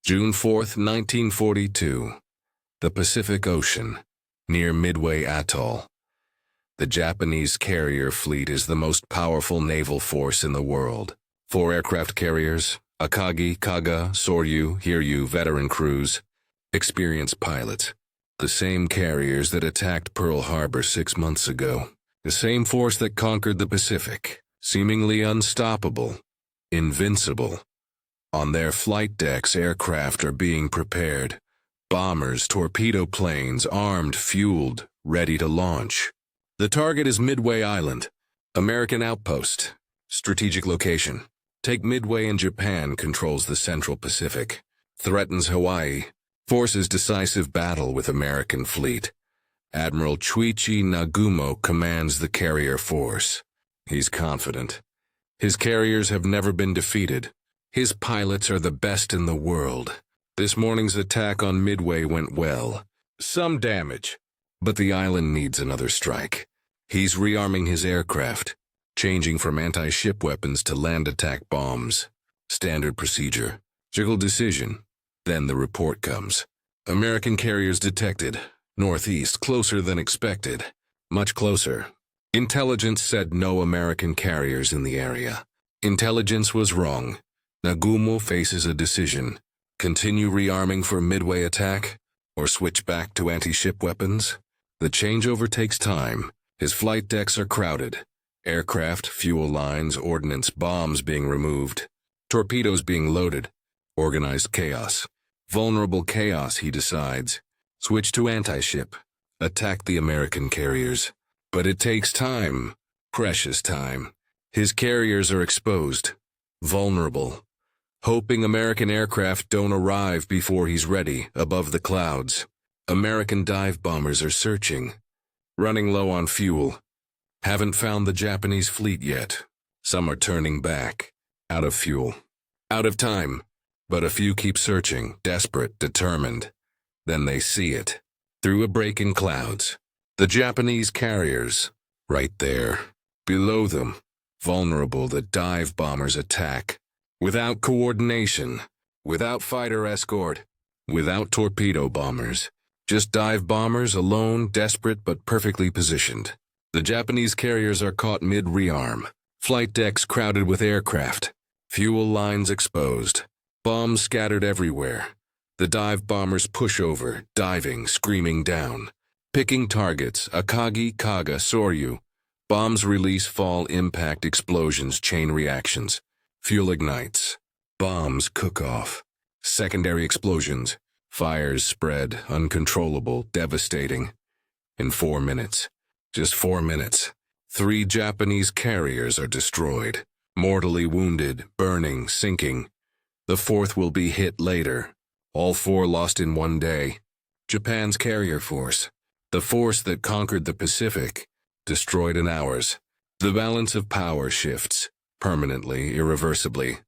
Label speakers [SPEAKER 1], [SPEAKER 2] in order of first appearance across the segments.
[SPEAKER 1] June 4, 1942. The Pacific Ocean, near Midway Atoll. The Japanese carrier fleet is the most powerful naval force in the world. 4 aircraft carriers, Akagi, Kaga, Soryu, Hiryu veteran crews, experienced pilots. The same carriers that attacked Pearl Harbor 6 months ago. The same force that conquered the Pacific, seemingly unstoppable, invincible. On their flight decks, aircraft are being prepared. Bombers, torpedo planes, armed, fueled, ready to launch. The target is Midway Island, American outpost, strategic location. Take Midway and Japan controls the Central Pacific, threatens Hawaii, forces decisive battle with American fleet. Admiral Chuichi Nagumo commands the carrier force. He's confident. His carriers have never been defeated. His pilots are the best in the world. This morning's attack on Midway went well. Some damage, but the island needs another strike. He's rearming his aircraft, changing from anti-ship weapons to land attack bombs. Standard procedure. Jiggle decision. Then the report comes. American carriers detected. Northeast, closer than expected. Much closer. Intelligence said no American carriers in the area. Intelligence was wrong. Nagumo faces a decision. Continue rearming for Midway attack, or switch back to anti-ship weapons? The changeover takes time. His flight decks are crowded. Aircraft, fuel lines, ordnance, bombs being removed. Torpedoes being loaded. Organized chaos. Vulnerable chaos, he decides. Switch to anti-ship. Attack the American carriers. But it takes time. Precious time. His carriers are exposed. Vulnerable. Hoping American aircraft don't arrive before he's ready, above the clouds. American dive bombers are searching. Running low on fuel. Haven't found the Japanese fleet yet. Some are turning back. Out of fuel. Out of time. But a few keep searching, desperate, determined. Then they see it. Through a break in clouds. The Japanese carriers. Right there. Below them. Vulnerable, the dive bombers attack. Without coordination. Without fighter escort. Without torpedo bombers. Just dive bombers alone, desperate but perfectly positioned. The Japanese carriers are caught mid-rearm. Flight decks crowded with aircraft. Fuel lines exposed. Bombs scattered everywhere. The dive bombers push over, diving, screaming down. Picking targets, Akagi, Kaga, Soryu. Bombs release, fall, impact, explosions, chain reactions. Fuel ignites. Bombs cook off. Secondary explosions. Fires spread, uncontrollable, devastating. In 4 minutes. Just 4 minutes. 3 Japanese carriers are destroyed. Mortally wounded, burning, sinking. The 4th will be hit later. All 4 lost in 1 day. Japan's carrier force. The force that conquered the Pacific. Destroyed in hours. The balance of power shifts. Permanently, irreversibly.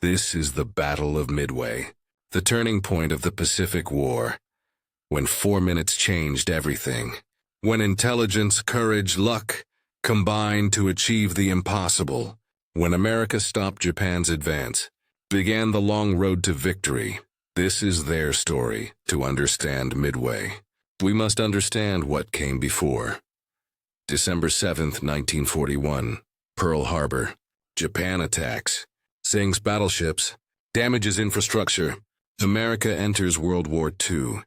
[SPEAKER 1] This is the Battle of Midway. The turning point of the Pacific War. When 4 minutes changed everything. When intelligence, courage, luck combined to achieve the impossible. When America stopped Japan's advance. Began the long road to victory. This is their story. To understand Midway, we must understand what came before. December 7th, 1941. Pearl Harbor. Japan attacks. Sinks battleships. Damages infrastructure. America enters World War II.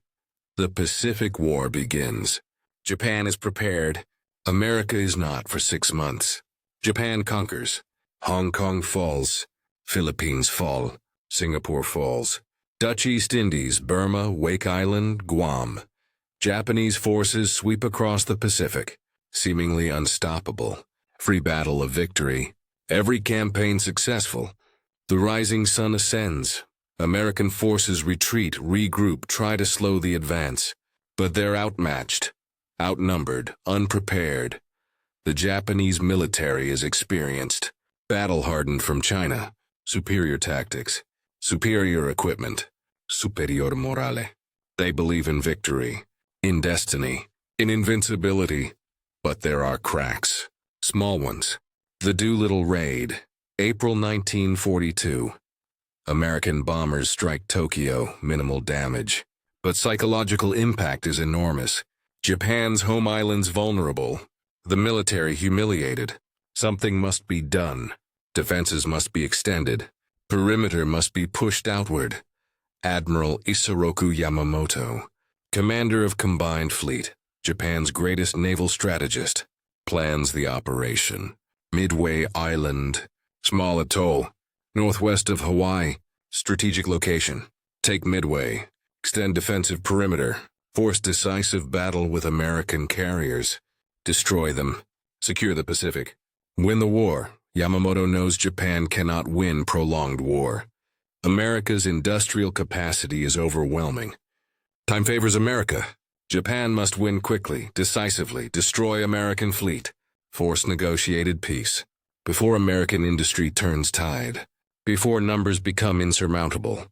[SPEAKER 1] The Pacific War begins. Japan is prepared. America is not for 6 months. Japan conquers. Hong Kong falls. Philippines fall. Singapore falls. Dutch East Indies, Burma, Wake Island, Guam. Japanese forces sweep across the Pacific. Seemingly unstoppable. Free battle of victory. Every campaign successful. The rising sun ascends. American forces retreat, regroup, try to slow the advance. But they're outmatched. Outnumbered, unprepared. The Japanese military is experienced. Battle-hardened from China. Superior tactics. Superior equipment. Superior morale. They believe in victory. In destiny. In invincibility. But there are cracks. Small ones. The Doolittle Raid. April 1942. American bombers strike Tokyo, minimal damage. But psychological impact is enormous. Japan's home islands vulnerable. The military humiliated. Something must be done. Defenses must be extended. Perimeter must be pushed outward. Admiral Isoroku Yamamoto, commander of Combined Fleet, Japan's greatest naval strategist, plans the operation. Midway Island, small atoll, northwest of Hawaii, strategic location. Take Midway, extend defensive perimeter, force decisive battle with American carriers. Destroy them, secure the Pacific. Win the war. Yamamoto knows Japan cannot win prolonged war. America's industrial capacity is overwhelming. Time favors America. Japan must win quickly, decisively, destroy American fleet, force negotiated peace. Before American industry turns tide, before numbers become insurmountable.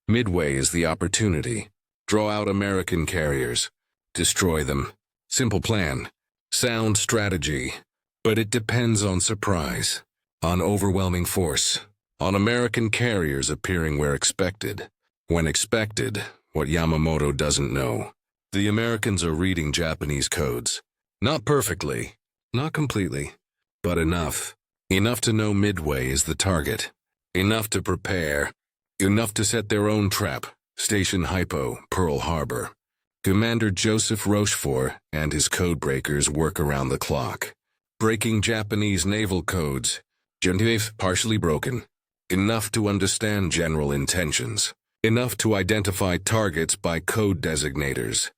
[SPEAKER 1] Midway is the opportunity. Draw out American carriers. Destroy them. Simple plan. Sound strategy. But it depends on surprise, on overwhelming force, on American carriers appearing where expected. When expected, what Yamamoto doesn't know. The Americans are reading Japanese codes. Not perfectly, not completely, but enough. Enough to know Midway is the target. Enough to prepare. Enough to set their own trap. Station Hypo, Pearl Harbor. Commander Joseph Rochefort and his codebreakers work around the clock. Breaking Japanese naval codes. Genevieve partially broken. Enough to understand general intentions. Enough to identify targets by code designators.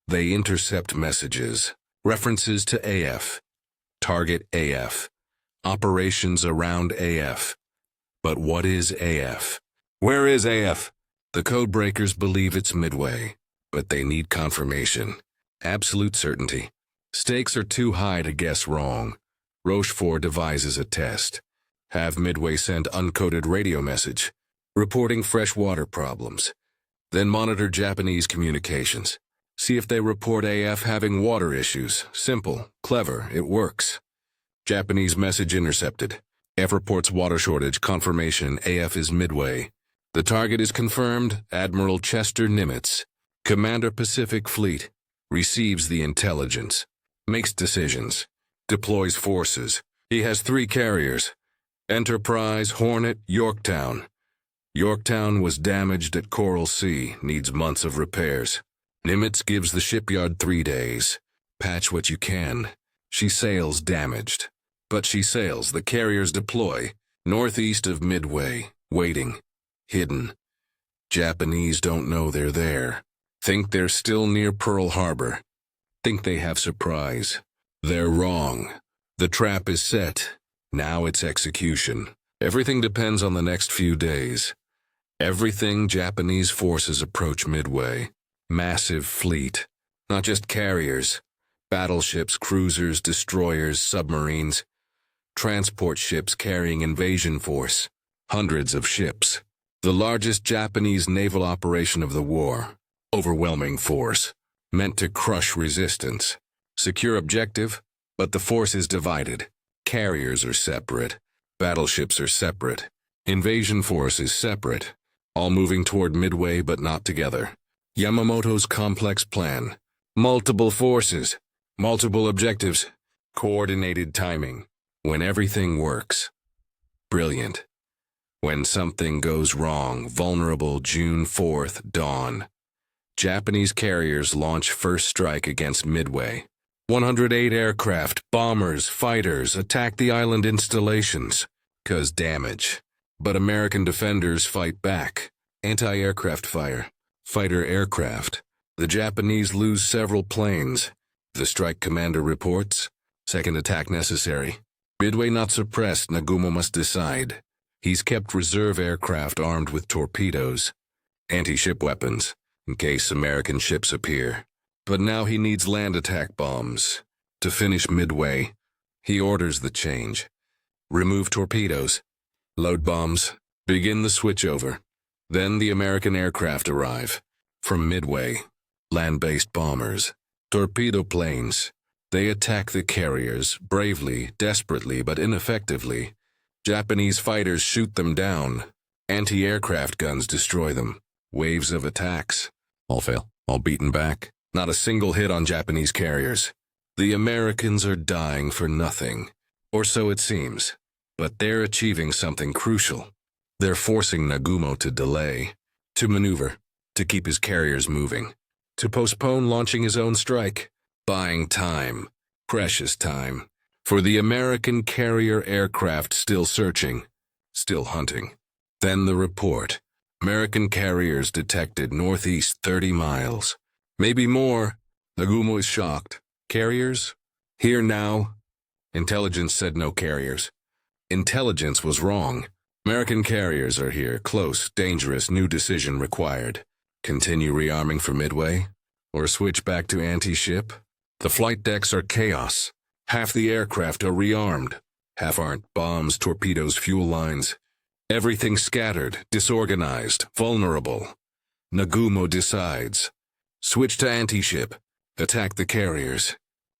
[SPEAKER 1] They intercept messages. References to AF. Target AF. Operations around AF. But what is AF? Where is AF? The codebreakers believe it's Midway, but they need confirmation. Absolute certainty. Stakes are too high to guess wrong. Rochefort devises a test. Have Midway send uncoded radio message, reporting freshwater problems. Then monitor Japanese communications. See if they report AF having water issues. Simple, clever, it works. Japanese message intercepted. F reports water shortage, confirmation AF is Midway. The target is confirmed, Admiral Chester Nimitz, Commander Pacific Fleet, receives the intelligence. Makes decisions, deploys forces. He has 3 carriers, Enterprise, Hornet, Yorktown. Yorktown was damaged at Coral Sea, needs months of repairs. Nimitz gives the shipyard 3 days. Patch what you can. She sails damaged. But she sails, the carriers deploy, northeast of Midway, waiting, hidden. Japanese don't know they're there. Think they're still near Pearl Harbor. Think they have surprise. They're wrong. The trap is set. Now it's execution. Everything depends on the next few days. Everything Japanese forces approach Midway. Massive fleet. Not just carriers. Battleships, cruisers, destroyers, submarines. Transport ships carrying invasion force. Hundreds of ships. The largest Japanese naval operation of the war. Overwhelming force. Meant to crush resistance. Secure objective, but the force is divided. Carriers are separate. Battleships are separate. Invasion force is separate. All moving toward Midway but not together. Yamamoto's complex plan. Multiple forces. Multiple objectives. Coordinated timing. When everything works. Brilliant. When something goes wrong, vulnerable June 4th, dawn. Japanese carriers launch first strike against Midway. 108 aircraft, bombers, fighters attack the island installations. Cause damage. But American defenders fight back. Anti-aircraft fire. Fighter aircraft. The Japanese lose several planes. The strike commander reports. Second attack necessary. Midway not suppressed, Nagumo must decide. He's kept reserve aircraft armed with torpedoes. Anti-ship weapons. In case American ships appear. But now he needs land attack bombs. To finish Midway, he orders the change. Remove torpedoes. Load bombs. Begin the switchover. Then the American aircraft arrive. From Midway, land-based bombers. Torpedo planes. They attack the carriers, bravely, desperately, but ineffectively. Japanese fighters shoot them down. Anti-aircraft guns destroy them. Waves of attacks. All fail, all beaten back. Not a single hit on Japanese carriers. The Americans are dying for nothing. Or so it seems. But they're achieving something crucial. They're forcing Nagumo to delay, to maneuver, to keep his carriers moving, to postpone launching his own strike, buying time, precious time, for the American carrier aircraft still searching, still hunting. Then the report. American carriers detected northeast 30 miles. Maybe more. Nagumo is shocked. Carriers? Here now? Intelligence said no carriers. Intelligence was wrong. American carriers are here, close, dangerous, new decision required. Continue rearming for Midway? Or switch back to anti-ship? The flight decks are chaos. Half the aircraft are rearmed. Half aren't. Bombs, torpedoes, fuel lines. Everything scattered, disorganized, vulnerable. Nagumo decides. Switch to anti-ship. Attack the carriers.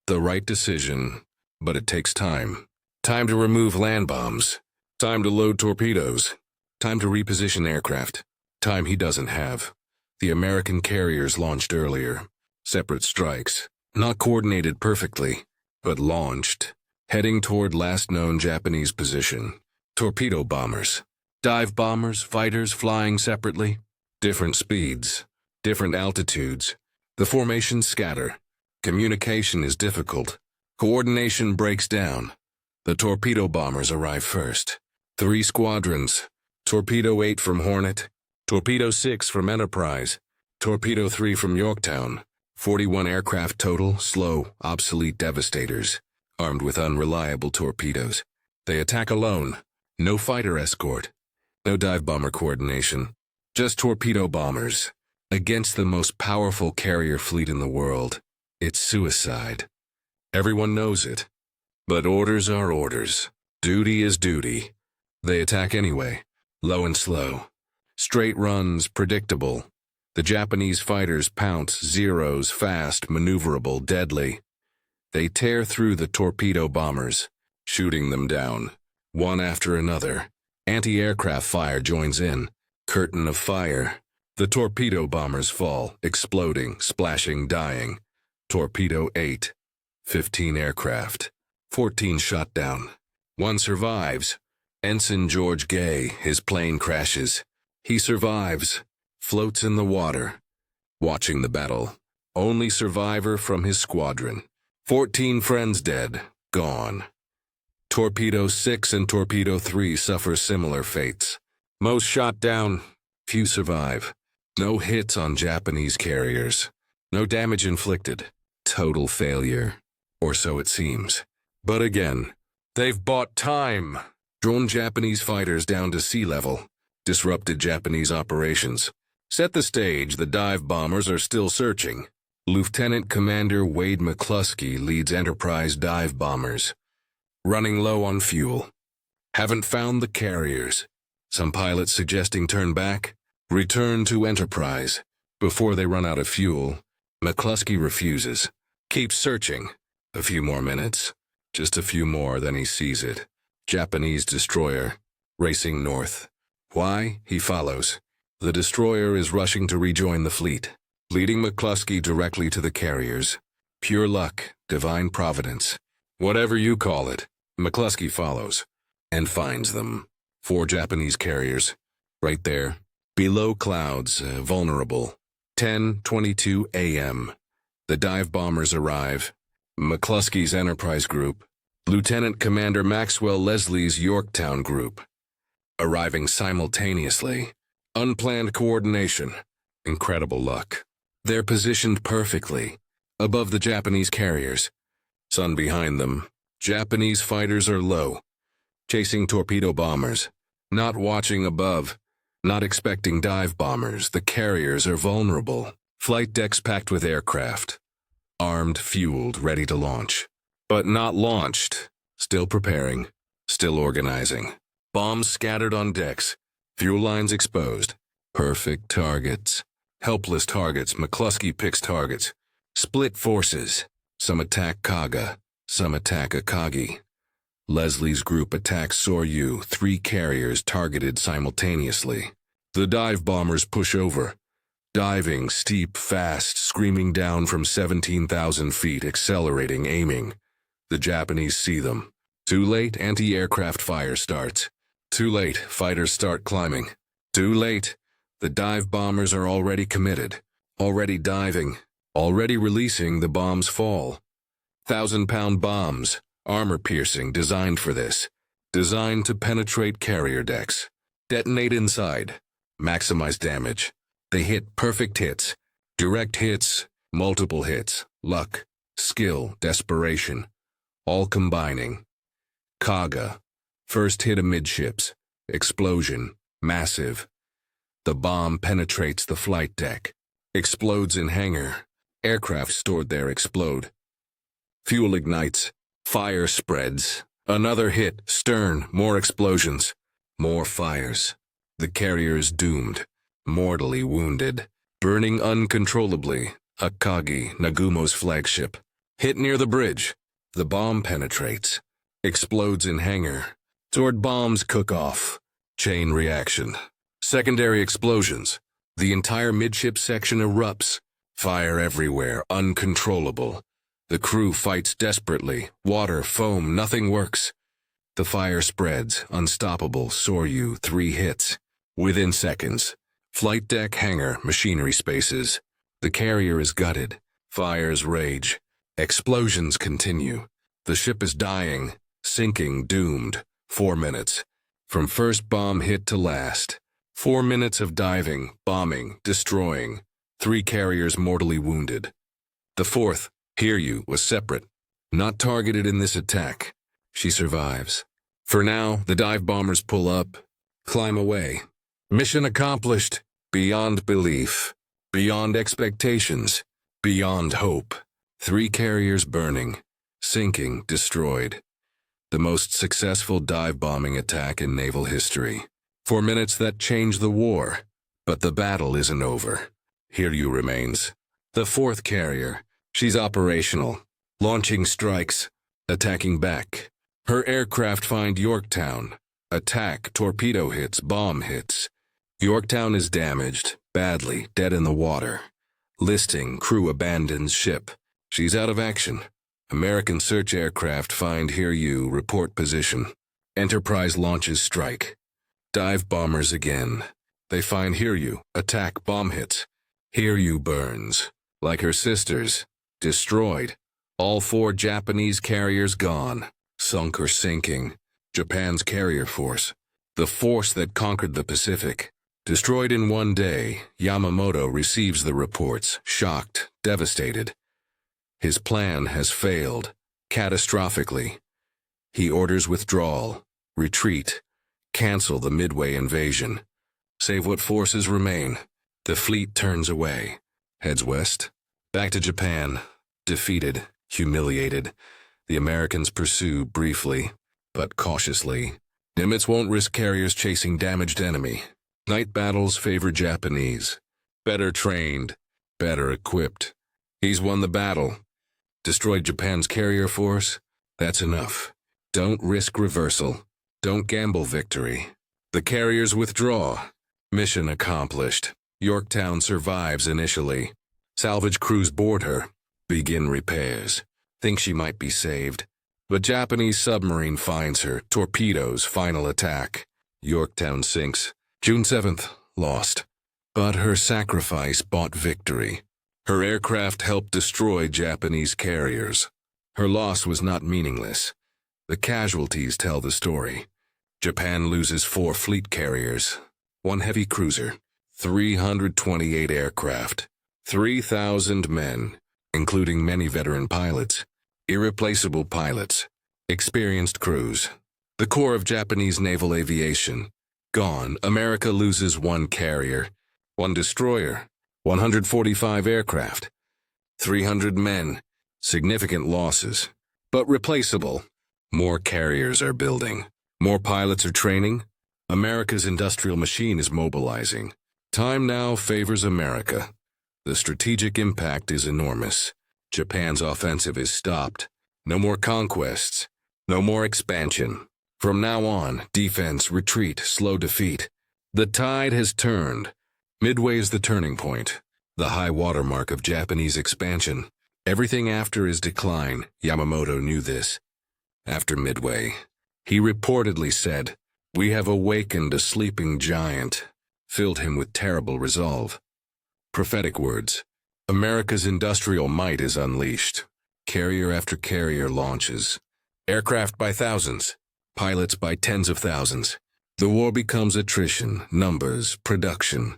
[SPEAKER 1] The right decision, but it takes time. Time to remove land bombs. Time to load torpedoes. Time to reposition aircraft. Time he doesn't have. The American carriers launched earlier. Separate strikes. Not coordinated perfectly, but launched. Heading toward last known Japanese position. Torpedo bombers. Dive bombers, fighters flying separately. Different speeds. Different altitudes. The formations scatter. Communication is difficult. Coordination breaks down. The torpedo bombers arrive first. 3 squadrons. Torpedo 8 from Hornet. Torpedo 6 from Enterprise. Torpedo 3 from Yorktown. 41 aircraft total, slow, obsolete devastators. Armed with unreliable torpedoes. They attack alone. No fighter escort. No dive bomber coordination. Just torpedo bombers. Against the most powerful carrier fleet in the world. It's suicide. Everyone knows it. But orders are orders. Duty is duty. They attack anyway. Low and slow. Straight runs, predictable. The Japanese fighters pounce, zeros, fast, maneuverable, deadly. They tear through the torpedo bombers, shooting them down, one after another. Anti-aircraft fire joins in. Curtain of fire. The torpedo bombers fall, exploding, splashing, dying. Torpedo 8. 15 aircraft. 14 shot down. 1 survives. Ensign George Gay, his plane crashes. He survives. Floats in the water. Watching the battle. Only survivor from his squadron. 14 friends dead. Gone. Torpedo 6 and Torpedo 3 suffer similar fates. Most shot down. Few survive. No hits on Japanese carriers. No damage inflicted. Total failure. Or so it seems. But again, they've bought time. Drawn Japanese fighters down to sea level. Disrupted Japanese operations. Set the stage, the dive bombers are still searching. Lieutenant Commander Wade McCluskey leads Enterprise dive bombers. Running low on fuel. Haven't found the carriers. Some pilots suggesting turn back. Return to Enterprise. Before they run out of fuel, McCluskey refuses. Keeps searching. A few more minutes. Just a few more, then he sees it. Japanese destroyer. Racing north. Why? He follows. The destroyer is rushing to rejoin the fleet. Leading McCluskey directly to the carriers. Pure luck, divine providence. Whatever you call it, McCluskey follows. And finds them. 4 Japanese carriers. Right there. Below clouds, vulnerable. 10:22 a.m. The dive bombers arrive. McCluskey's Enterprise group. Lieutenant Commander Maxwell Leslie's Yorktown group. Arriving simultaneously. Unplanned coordination. Incredible luck. They're positioned perfectly. Above the Japanese carriers. Sun behind them. Japanese fighters are low. Chasing torpedo bombers. Not watching above. Not expecting dive bombers. The carriers are vulnerable. Flight decks packed with aircraft. Armed, fueled, ready to launch. But not launched. Still preparing. Still organizing. Bombs scattered on decks. Fuel lines exposed. Perfect targets. Helpless targets. McCluskey picks targets. Split forces. Some attack Kaga. Some attack Akagi. Leslie's group attacks Soryu, 3 carriers targeted simultaneously. The dive bombers push over. Diving, steep, fast, screaming down from 17,000 feet, accelerating, aiming. The Japanese see them. Too late, anti-aircraft fire starts. Too late, fighters start climbing. Too late, the dive bombers are already committed. Already diving. Already releasing, the bombs fall. 1,000-pound bombs, armor-piercing, designed for this. Designed to penetrate carrier decks. Detonate inside. Maximize damage. They hit perfect hits. Direct hits, multiple hits, luck, skill, desperation. All combining. Kaga. First hit amidships. Explosion. Massive. The bomb penetrates the flight deck. Explodes in hangar. Aircraft stored there explode. Fuel ignites. Fire spreads. Another hit. Stern. More explosions. More fires. The carrier is doomed. Mortally wounded. Burning uncontrollably. Akagi, Nagumo's flagship. Hit near the bridge. The bomb penetrates. Explodes in hangar. Toward bombs cook-off. Chain reaction. Secondary explosions. The entire midship section erupts. Fire everywhere, uncontrollable. The crew fights desperately. Water, foam, nothing works. The fire spreads, unstoppable. Soryu, 3 hits. Within seconds. Flight deck, hangar, machinery spaces. The carrier is gutted. Fires rage. Explosions continue. The ship is dying, sinking, doomed. 4 minutes. From first bomb hit to last. 4 minutes of diving, bombing, destroying. 3 carriers mortally wounded. The 4th, Hiryu, was separate. Not targeted in this attack. She survives. For now, the dive bombers pull up, climb away. Mission accomplished. Beyond belief. Beyond expectations. Beyond hope. 3 carriers burning. Sinking, destroyed. The most successful dive bombing attack in naval history. 4 minutes that changed the war. But the battle isn't over. Hiryu remains. The 4th carrier. She's operational. Launching strikes. Attacking back. Her aircraft find Yorktown. Attack, torpedo hits, bomb hits. Yorktown is damaged, badly, dead in the water. Listing, crew abandons ship. She's out of action. American search aircraft find Hiryu, report position. Enterprise launches strike. Dive bombers again. They find Hiryu, attack, bomb hits. Hiryu burns. Like her sisters. Destroyed. All 4 Japanese carriers gone. Sunk or sinking. Japan's carrier force. The force that conquered the Pacific. Destroyed in 1 day, Yamamoto receives the reports, shocked, devastated. His plan has failed, catastrophically. He orders withdrawal, retreat, cancel the Midway invasion. Save what forces remain. The fleet turns away, heads west, back to Japan. Defeated, humiliated, the Americans pursue briefly, but cautiously. Nimitz won't risk carriers chasing damaged enemy. Night battles favor Japanese. Better trained, better equipped. He's won the battle. Destroyed Japan's carrier force? That's enough. Don't risk reversal. Don't gamble victory. The carriers withdraw. Mission accomplished. Yorktown survives initially. Salvage crews board her. Begin repairs. Think she might be saved. But Japanese submarine finds her. Torpedoes, final attack. Yorktown sinks. June 7th, lost. But her sacrifice bought victory. Her aircraft helped destroy Japanese carriers. Her loss was not meaningless. The casualties tell the story. Japan loses 4 fleet carriers, 1 heavy cruiser, 328 aircraft, 3,000 men, including many veteran pilots, irreplaceable pilots, experienced crews. The core of Japanese naval aviation. Gone. America loses 1 carrier, 1 destroyer, 145 aircraft, 300 men. Significant losses, but replaceable. More carriers are building. More pilots are training. America's industrial machine is mobilizing. Time now favors America. The strategic impact is enormous. Japan's offensive is stopped. No more conquests. No more expansion. From now on, defense, retreat, slow defeat. The tide has turned. Midway is the turning point, the high watermark of Japanese expansion. Everything after is decline. Yamamoto knew this. After Midway, he reportedly said, "We have awakened a sleeping giant," filled him with terrible resolve. Prophetic words. America's industrial might is unleashed. Carrier after carrier launches. Aircraft by thousands. Pilots by tens of thousands. The war becomes attrition, numbers, production.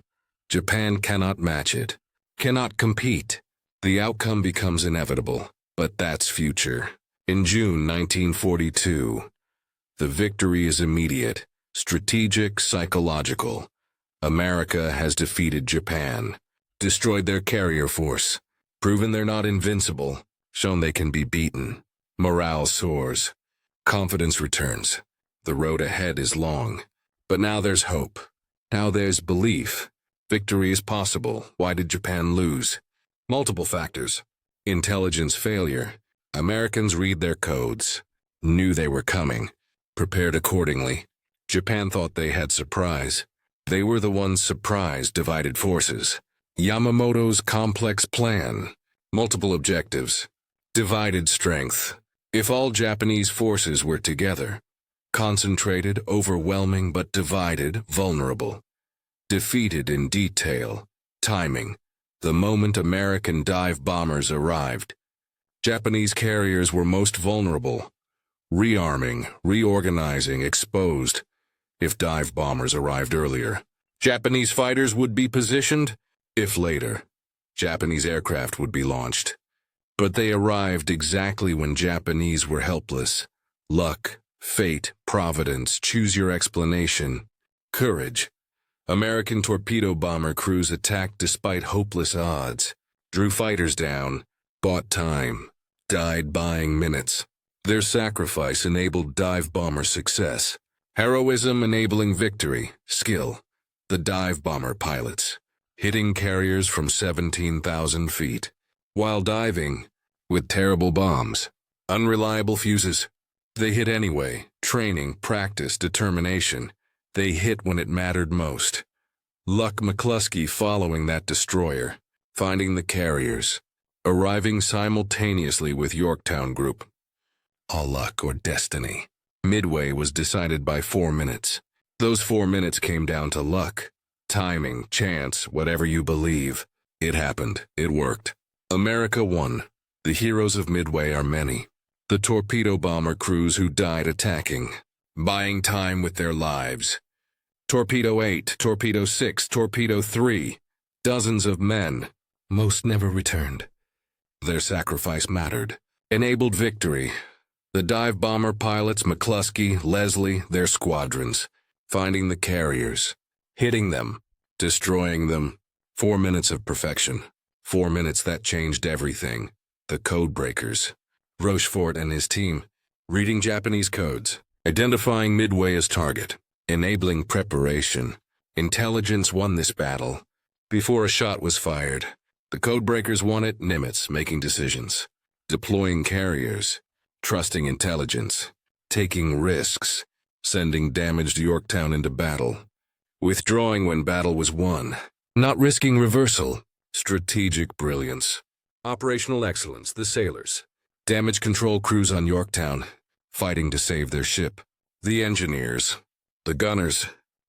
[SPEAKER 1] Japan cannot match it, cannot compete. The outcome becomes inevitable, but that's future. In June 1942, the victory is immediate, strategic, psychological. America has defeated Japan, destroyed their carrier force, proven they're not invincible, shown they can be beaten. Morale soars. Confidence returns. The road ahead is long. But now there's hope. Now there's belief. Victory is possible. Why did Japan lose? Multiple factors. Intelligence failure. Americans read their codes. Knew they were coming. Prepared accordingly. Japan thought they had surprise. They were the ones surprised, divided forces. Yamamoto's complex plan. Multiple objectives. Divided strength. If all Japanese forces were together, concentrated, overwhelming, but divided, vulnerable. Defeated in detail. Timing. The moment American dive bombers arrived. Japanese carriers were most vulnerable. Rearming, reorganizing, exposed. If dive bombers arrived earlier, Japanese fighters would be positioned. If later, Japanese aircraft would be launched. But they arrived exactly when Japanese were helpless. Luck, fate, providence, choose your explanation. Courage. American torpedo bomber crews attacked despite hopeless odds. Drew fighters down. Bought time. Died buying minutes. Their sacrifice enabled dive bomber success. Heroism enabling victory. Skill. The dive bomber pilots. Hitting carriers from 17,000 feet. While diving, with terrible bombs. Unreliable fuses. They hit anyway. Training, practice, determination. They hit when it mattered most. Luck McCluskey following that destroyer. Finding the carriers. Arriving simultaneously with Yorktown Group. All luck or destiny. Midway was decided by 4 minutes. Those 4 minutes came down to luck. Timing, chance, whatever you believe. It happened. It worked. America won. The heroes of Midway are many. The torpedo bomber crews who died attacking, buying time with their lives. Torpedo 8, Torpedo 6, Torpedo 3. Dozens of men. Most never returned. Their sacrifice mattered. Enabled victory. The dive bomber pilots, McCluskey, Leslie, their squadrons. Finding the carriers. Hitting them. Destroying them. 4 minutes of perfection. 4 minutes that changed everything. The code breakers. Rochefort and his team. Reading Japanese codes. Identifying Midway as target. Enabling preparation. Intelligence won this battle. Before a shot was fired. The code breakers won it. Nimitz making decisions. Deploying carriers. Trusting intelligence. Taking risks. Sending damaged Yorktown into battle. Withdrawing when battle was won. Not risking reversal. Strategic brilliance. Operational excellence, the sailors. Damage control crews on Yorktown, fighting to save their ship. The engineers. The gunners.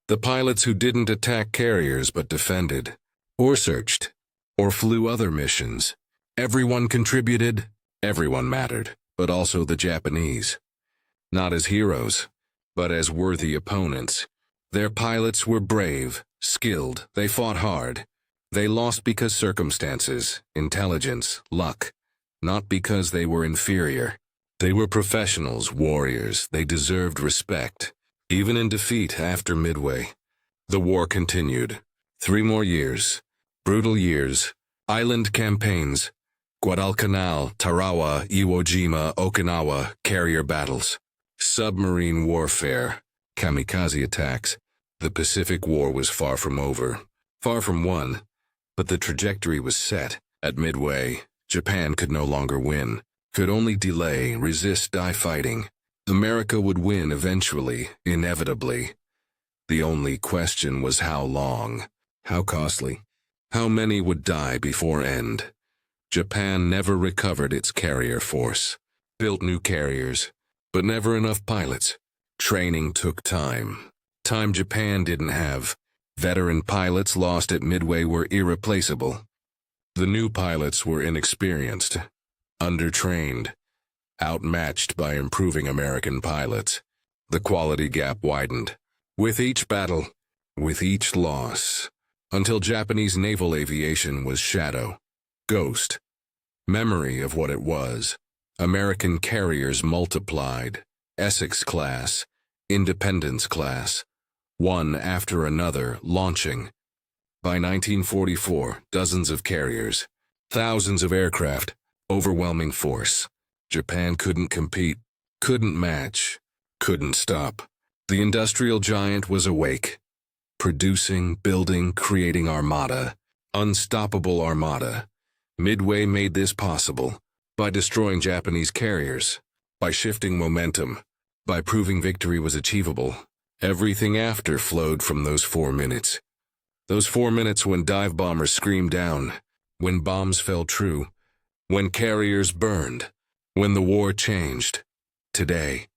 [SPEAKER 1] The pilots who didn't attack carriers but defended. Or searched. Or flew other missions. Everyone contributed. Everyone mattered, but also the Japanese. Not as heroes, but as worthy opponents. Their pilots were brave, skilled, they fought hard. They lost because circumstances, intelligence, luck, not because they were inferior. They were professionals, warriors, they deserved respect. Even in defeat after Midway. The war continued. 3 more years. Brutal years. Island campaigns. Guadalcanal, Tarawa, Iwo Jima, Okinawa, carrier battles. Submarine warfare. Kamikaze attacks. The Pacific War was far from over. Far from won. But the trajectory was set. At Midway, Japan could no longer win. Could only delay, resist, die fighting. America would win eventually, inevitably. The only question was how long, how costly, how many would die before end. Japan never recovered its carrier force, built new carriers, but never enough pilots. Training took time. Time Japan didn't have. Veteran pilots lost at Midway were irreplaceable. The new pilots were inexperienced, undertrained, outmatched by improving American pilots. The quality gap widened. With each battle, with each loss, until Japanese naval aviation was shadow, ghost, memory of what it was. American carriers multiplied, Essex class, Independence class, one after another launching. By 1944, dozens of carriers, thousands of aircraft, overwhelming force. Japan couldn't compete, couldn't match, couldn't stop. The industrial giant was awake, producing, building, creating armada, unstoppable armada. Midway made this possible by destroying Japanese carriers, by shifting momentum, by proving victory was achievable. Everything after flowed from those 4 minutes. Those 4 minutes when dive bombers screamed down, when bombs fell true, when carriers burned, when the war changed. Today,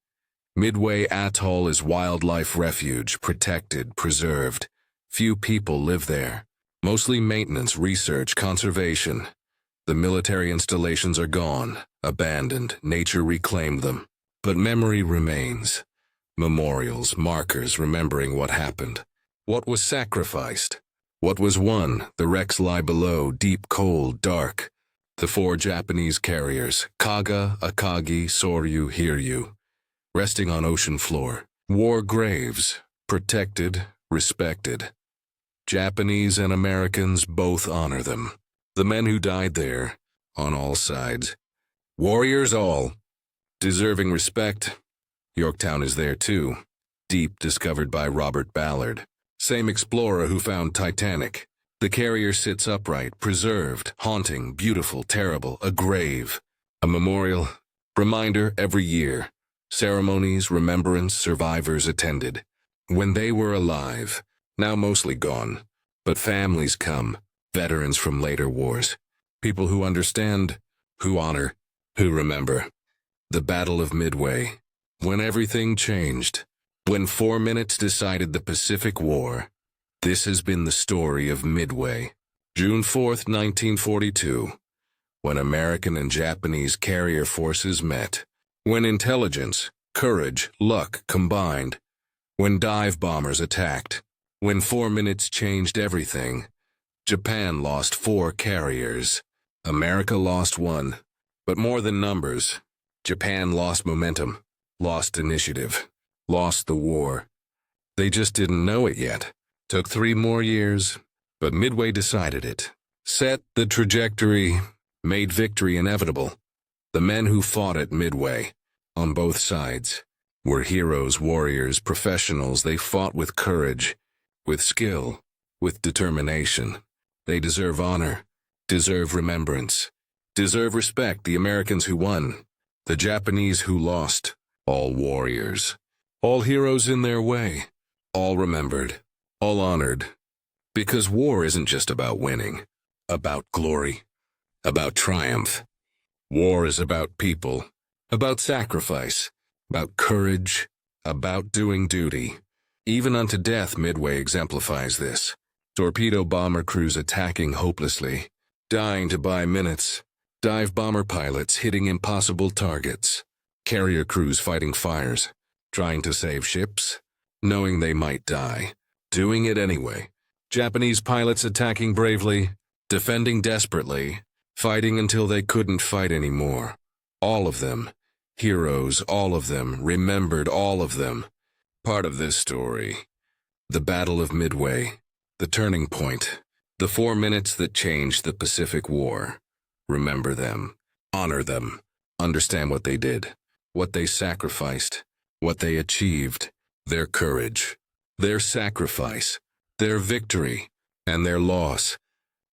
[SPEAKER 1] Midway Atoll is wildlife refuge, protected, preserved. Few people live there. Mostly maintenance, research, conservation. The military installations are gone, abandoned, nature reclaimed them. But memory remains. Memorials, markers remembering what happened. What was sacrificed? What was won? The wrecks lie below, deep, cold, dark. The 4 Japanese carriers, Kaga, Akagi, Soryu, Hiryu, resting on ocean floor. War graves, protected, respected. Japanese and Americans both honor them. The men who died there, on all sides. Warriors all, deserving respect. Yorktown is there too, deep discovered by Robert Ballard. Same explorer who found Titanic. The carrier sits upright, preserved, haunting, beautiful, terrible, a grave. A memorial, reminder every year. Ceremonies, remembrance, survivors attended. When they were alive, now mostly gone. But families come, veterans from later wars. People who understand, who honor, who remember. The Battle of Midway. When everything changed. When 4 minutes decided the Pacific War. This has been the story of Midway. June 4th, 1942. When American and Japanese carrier forces met. When intelligence, courage, luck combined. When dive bombers attacked. When 4 minutes changed everything. Japan lost 4 carriers. America lost 1. But more than numbers. Japan lost momentum, lost initiative, lost the war. They just didn't know it yet. Took 3 more years, but Midway decided it. Set the trajectory, made victory inevitable. The men who fought at Midway, on both sides, were heroes, warriors, professionals. They fought with courage, with skill, with determination. They deserve honor, deserve remembrance, deserve respect. The Americans who won, the Japanese who lost, all warriors, all heroes in their way, all remembered, all honored. Because war isn't just about winning, about glory, about triumph. War is about people, about sacrifice, about courage, about doing duty. Even unto death, Midway exemplifies this. Torpedo bomber crews attacking hopelessly, dying to buy minutes. Dive bomber pilots hitting impossible targets. Carrier crews fighting fires, trying to save ships, knowing they might die, doing it anyway. Japanese pilots attacking bravely, defending desperately, fighting until they couldn't fight anymore. All of them, heroes, all of them, remembered, all of them. Part of this story. The Battle of Midway, the turning point, the 4 minutes that changed the Pacific War. Remember them, honor them, understand what they did, what they sacrificed, what they achieved, their courage, their sacrifice, their victory, and their loss.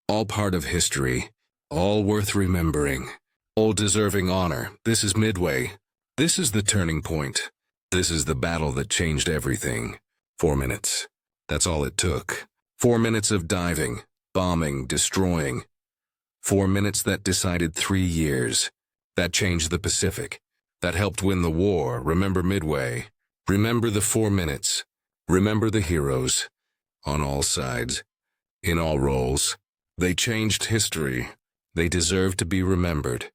[SPEAKER 1] All part of history, all worth remembering, all deserving honor. This is Midway, This is the turning point. This is the battle that changed everything. 4 minutes. That's all it took. 4 minutes of diving, bombing, destroying. 4 minutes that decided 3 years. That changed the Pacific. That helped win the war. Remember Midway. Remember the 4 minutes. Remember the heroes. On all sides. In all roles. They changed history. They deserve to be remembered.